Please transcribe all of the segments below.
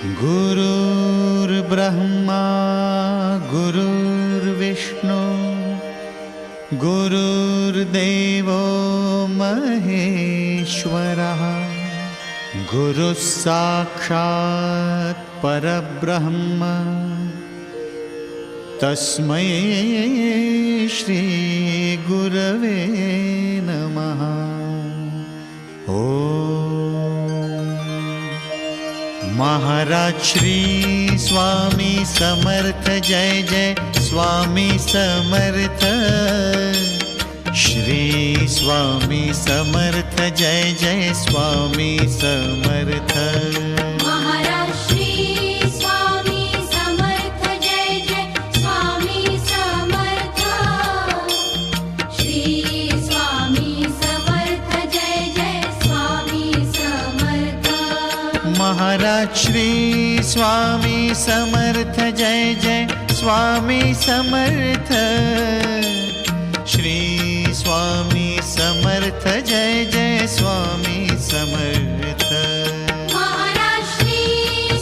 गुरुर्ब्रह्मा गुरुर्विष्णु गुरुर्देवो महेश्वरः गुरुः साक्षात् परब्रह्म तस्मै श्री गुरवे नमः। महाराज श्री स्वामी समर्थ जय जय स्वामी समर्थ। श्री स्वामी समर्थ जय जय स्वामी समर्थ। महाराज श्री स्वामी समर्थ जय जय स्वामी समर्थ। श्री स्वामी समर्थ जय जय स्वामी समर्थ। महाराज श्री स्वामी समर्थ जय जय स्वामी समर्थ। श्री स्वामी समर्थ जय जय स्वामी समर्थ। महाराज श्री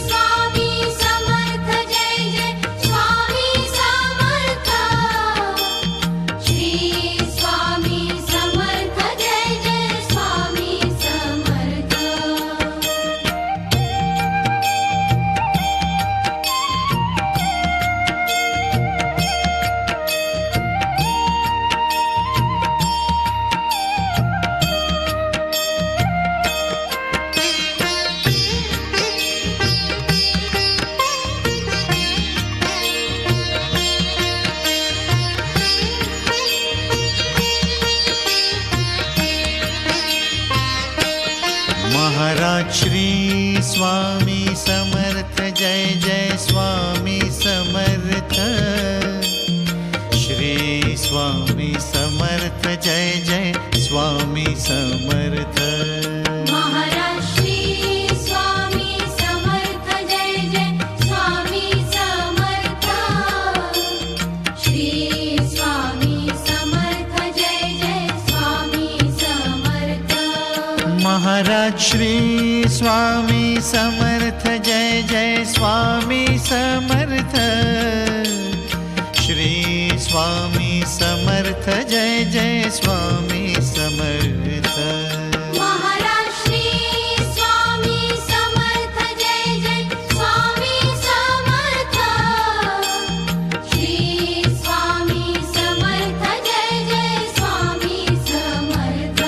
स्वामी समर्थ जय जय स्वामी समर्थ। श्री स्वामी समर्थ जय जय स्वामी समर्थ। महाराज श्री स्वामी समर्थ जय जय स्वामी समर्थ। श्री स्वामी समर्थ जय जय स्वामी समर्थ। महाराज श्री स्वामी समर्थ जय जय स्वामी समर्थ। श्री स्वामी समर्थ जय जय स्वामी समर्थ। महाराज श्री स्वामी समर्थ जय जय स्वामी समर्थ। श्री स्वामी समर्थ जय जय स्वामी समर्थ। महाराज श्री स्वामी समर्थ जय जय स्वामी समर्थ। श्री स्वामी समर्थ जय जय स्वामी समर्थ।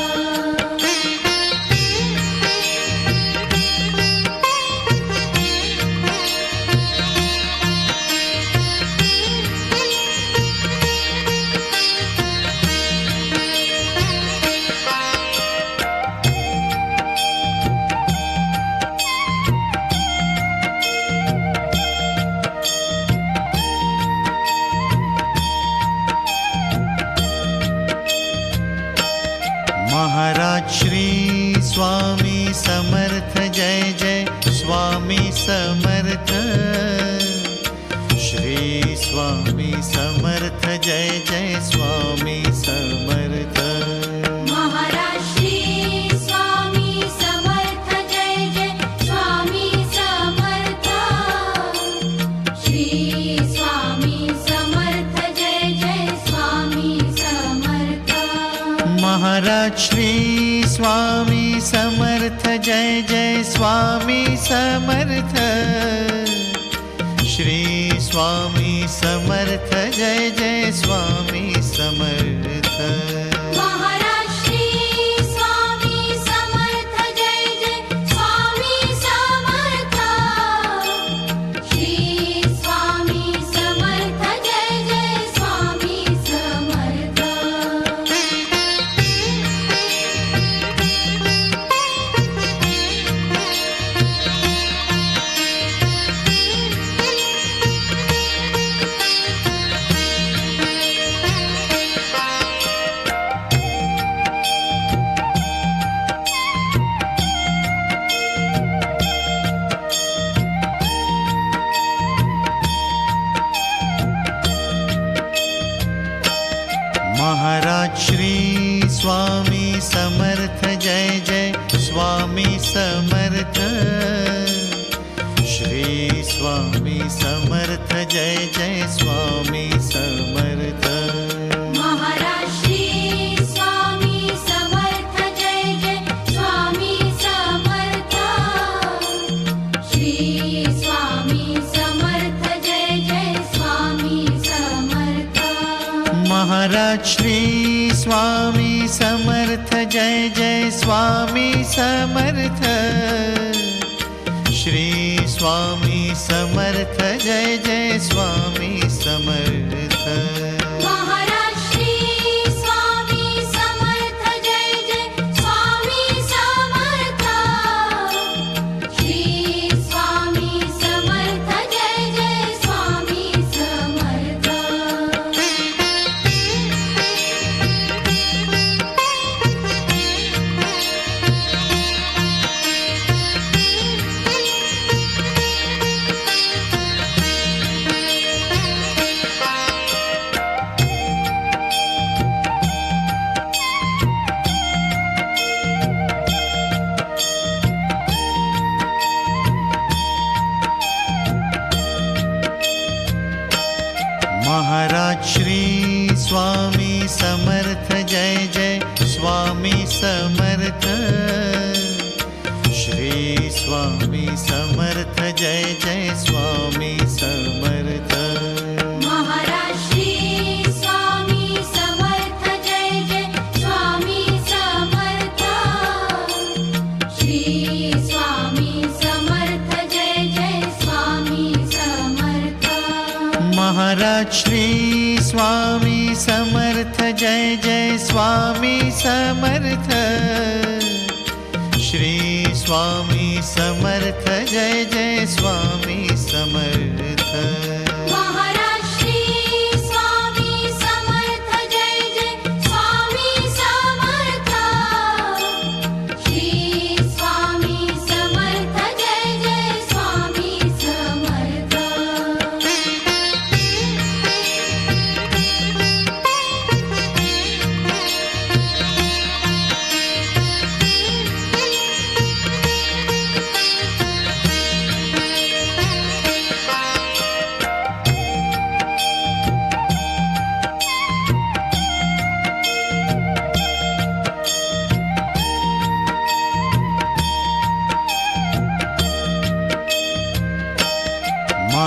महाराज श्री स्वामी समर्थ जय जय स्वामी समर्थ। श्री स्वामी समर्थ जय जय स्वामी समर्थ। महाराज श्री स्वामी समर्थ जय जय स्वामी समर्थ। श्री स्वामी समर्थ जय जय स्वामी समर्थ। महाराज श्री स्वामी समर्थ जय जय स्वामी समर्थ। श्री स्वामी समर्थ जय जय स्वामी समर्थ। महाराज श्री स्वामी समर्थ जय जय स्वामी समर्थ। श्री स्वामी समर्थ जय जय स्वामी समर्थ। जय जय स्वामी समर्थ महाराज श्री स्वामी समर्थ जय जय स्वामी समर्थ श्री स्वामी समर्थ जय जय स्वामी समर्थ महाराज श्री स्वामी समर्थ जय जय स्वामी समर्थ श्री स्वामी समर्थ जय जय स्वामी समर्थ महाराज श्री स्वामी समर्थ जय जय स्वामी समर्थ श्री स्वामी समर्थ जय जय स्वामी समर्थ महाराज श्री स्वामी समर्थ जय जय स्वामी समर्थ श्री स्वामी समर्थ जय जय स्वामी समर्थ महाराज श्री स्वामी समर्थ जय जय स्वामी समर्थ श्री स्वामी समर्थ जय जय स्वामी समर्थ महाराज श्री स्वामी समर्थ जय जय स्वामी समर्थ श्री स्वामी समर्थ जय जय स्वामी समर्थ महाराज श्री स्वामी समर्थ जय जय स्वामी समर्थ श्री स्वामी समर्थ जय जय स्वामी समर्थ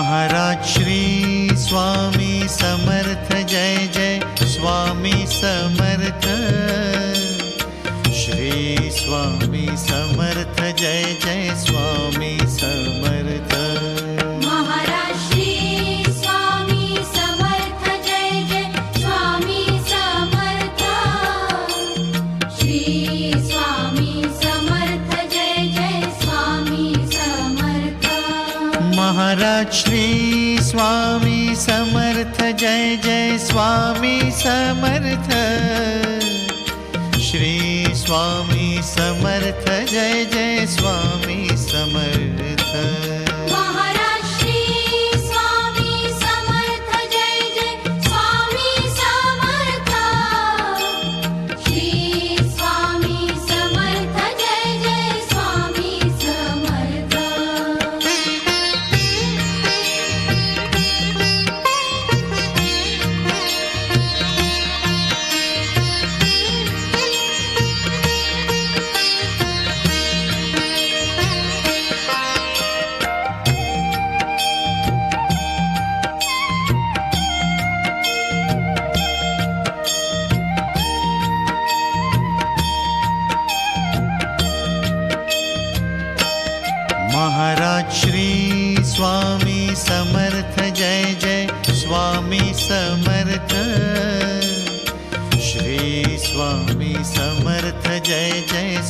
महाराज श्री स्वामी समर्थ जय जय स्वामी समर्थ श्री स्वामी समर्थ जय जय स्वामी समर्थ महाराज श्री स्वामी समर्थ जय जय स्वामी समर्थ श्री स्वामी समर्थ जय जय स्वामी समर्थ महाराज श्री स्वामी समर्थ जय जय स्वामी समर्थ श्री स्वामी समर्थ जय जय स्वामी समर्थ महाराज श्री स्वामी समर्थ जय जय स्वामी समर्थ श्री स्वामी समर्थ जय जय स्वामी समर्थ महाराज श्री स्वामी समर्थ जय जय स्वामी समर्थ श्री स्वामी समर्थ जय जय